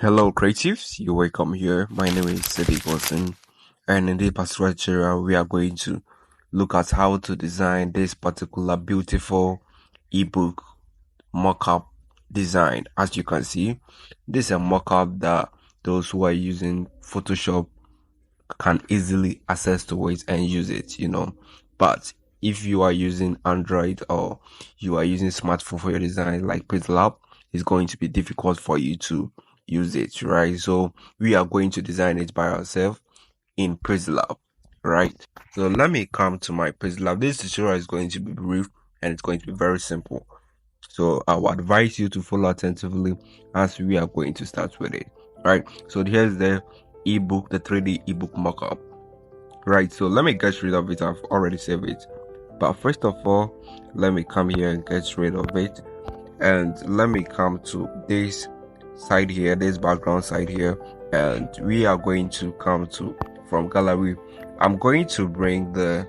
Hello creatives, you're welcome here. My name is Sadiq Wilson, and in this particular tutorial we are going to look at how to design this particular beautiful ebook mockup design. As you can see, this is a mockup that those who are using Photoshop can easily access to it and use it. But if you are using Android or you are using smartphone for your design like pixelab, it's going to be difficult for you to use it, right? So we are going to design it by ourselves in pixelab, right? So let me come to my pixelab. This tutorial is going to be brief and it's going to be very simple. So I will advise you to follow attentively as we are going to start with it, right? So here's the ebook, the 3D ebook mockup, right? So let me get rid of it. I've already saved it, but first of all, let me come here and get rid of it, and let me come to this side here, this background side here, and we are going to come to from gallery. I'm going to bring the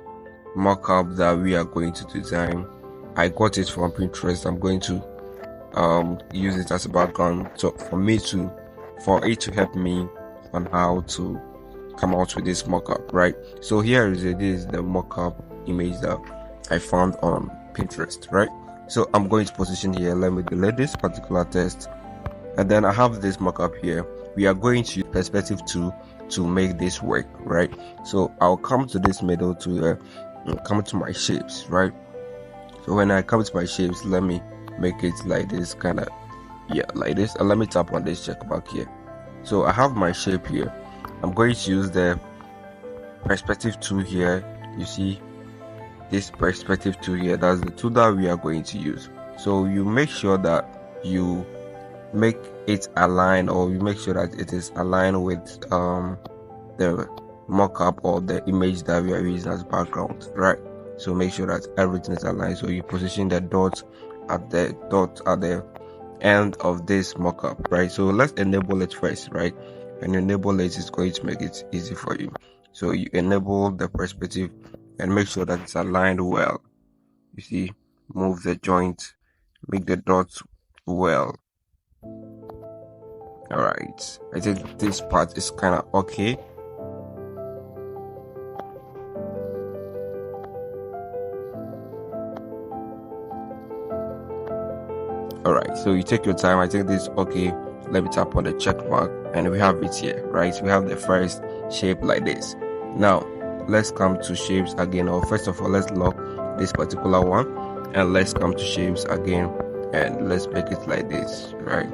mockup that we are going to design. I got it from Pinterest. I'm going to use it as a background so for it to help me on how to come out with this mockup, right? So here is this is the mockup image that I found on Pinterest, right? So I'm going to position here. Let me delete this particular text, and then I have this mockup here. We are going to use perspective 2 to make this work, right? So I'll come to this middle to come to my shapes, right? So when I come to my shapes, let me make it like this, kind of, yeah, like this, and let me tap on this check mark here. So I have my shape here. I'm going to use the perspective 2 here. You see this perspective 2 here, that's the tool that we are going to use. So you make sure that you make it align, or you make sure that it is aligned with the mockup or the image that we are using as background, right? So make sure that everything is aligned. So you position the dot at the end of this mockup, right? So let's enable it first, right? And enable it is going to make it easy for you. So you enable the perspective and make sure that it's aligned well. You see, move the joint, make the dots well. All right, I think this part is kind of okay. All right, so you take your time. I think this is okay. Let me tap on the check mark and we have it here, right? We have the first shape like this. Now let's come to shapes again, or first of all, let's lock this particular one and let's come to shapes again and let's make it like this, right?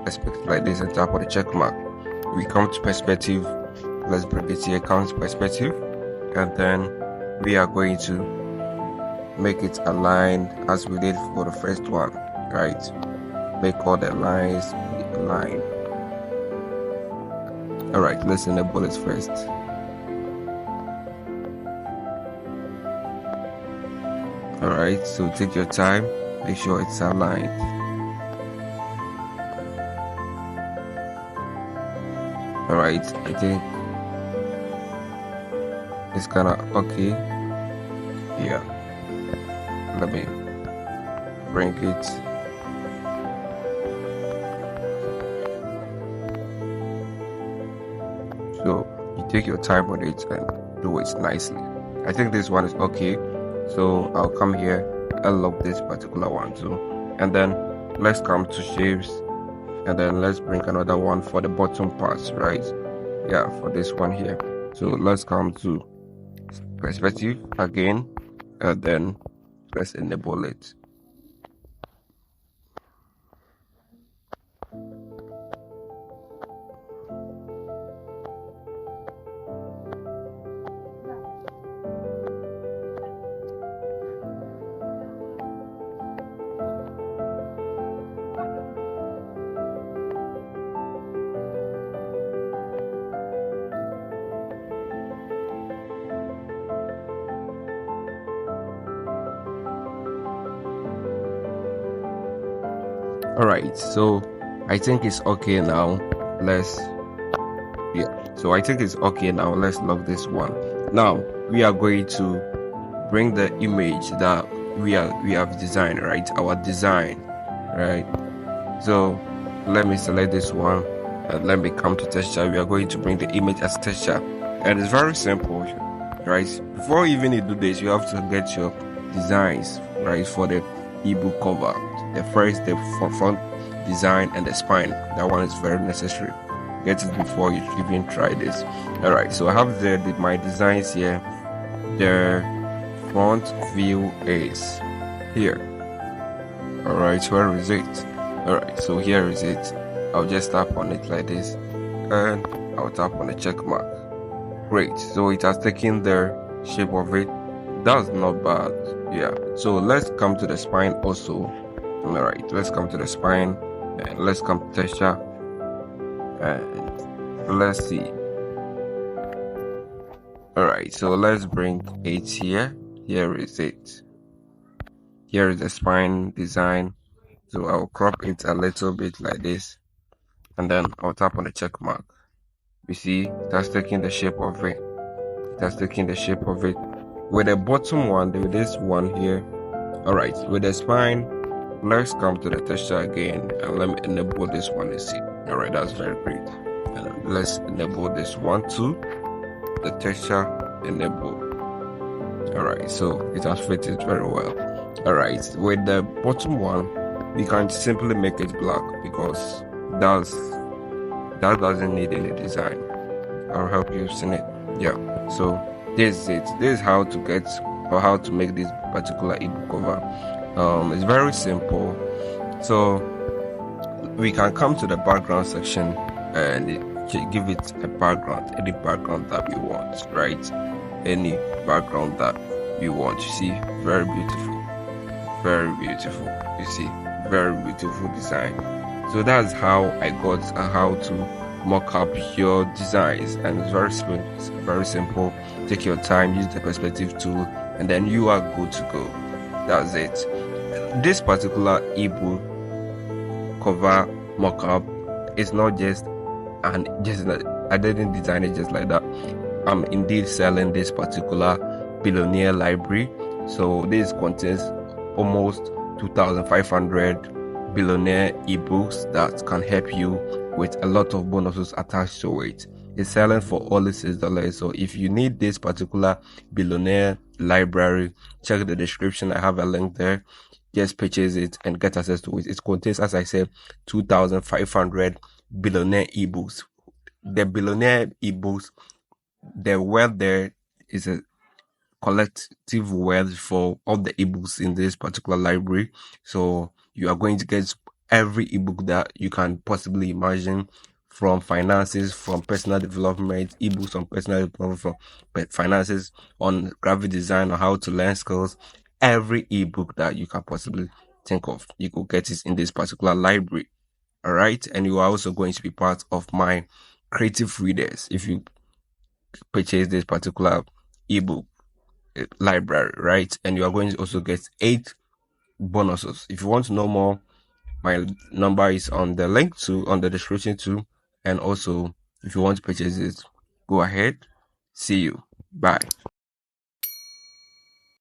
Let's make it like this and tap on the check mark. We come to perspective. Let's bring it here, come to perspective, and then we are going to make it aligned as we did for the first one, right? Make all the lines aligned. All right, let's enable it first. All right, so take your time, make sure it's aligned. All right, I think it's kind of okay. Yeah, let me bring it. So you take your time on it and do it nicely. I think this one is okay. So I'll come here and lock this particular one too, and then let's come to shapes, and then let's bring another one for the bottom parts, right? Yeah, for this one here. So let's come to perspective again, and then let's enable it. All right, so I think it's okay now. So I think it's okay now. Let's lock this one. Now we are going to bring the image that we have designed, right? Our design, right? So let me select this one And let me come to texture. We are going to bring the image as texture, and it's very simple, right? Before even you do this, you have to get your designs right for the ebook cover. The front design and the spine. That one is very necessary. Get it before you even try this. All right, so I have my designs here. The front view is here. All right, where is it? All right, so here is it. I'll just tap on it like this, and I'll tap on the check mark. Great, so it has taken the shape of it. That's not bad. Yeah, so let's come to the spine also. All right, let's come to the spine, and let's come to texture, and let's see. All right, so let's bring it here. Here is it. Here is the spine design. So I'll crop it a little bit like this, and then I'll tap on the check mark. You see, that's taking the shape of it. That's taking the shape of it. With the bottom one, with this one here. All right, with the spine, let's come to the texture again, and let me enable this one and see. All right, that's very great. And let's enable this one too. The texture enable. All right, so it has fitted very well. All right, with the bottom one, we can simply make it black because that doesn't need any design. I'll help you see it. Yeah, so this is it. This is how to get or how to make this particular ebook cover. It's very simple. So we can come to the background section and give it a background, any background that we want, right? Any background that we want. You see, very beautiful, very beautiful. You see, very beautiful design. So that's how I got how to mock up your designs, and it's very simple. It's very simple. Take your time, use the perspective tool, and then you are good to go. That's it. This particular ebook cover mock-up is not just I didn't design it just like that. I'm indeed selling this particular Billionaire library. So this contains almost 2,500 billionaire ebooks that can help you with a lot of bonuses attached to it. It's selling for only $6. So if you need this particular Billionaire library, check the description. I have a link there. Just purchase it and get access to it. It contains, as I said, 2,500 billionaire ebooks. The billionaire ebooks, the word there is a collective word for all the ebooks in this particular library. So you are going to get every ebook that you can possibly imagine, from finances, from personal development, ebooks on personal development, from finances, on graphic design, or how to learn skills. Every ebook that you can possibly think of, you could get it in this particular library. All right, and you are also going to be part of my creative readers if you purchase this particular ebook library, right? And you are going to also get 8 bonuses. If you want to know more, my number is on the link on the description too. And also, if you want to purchase it, go ahead. See you. Bye.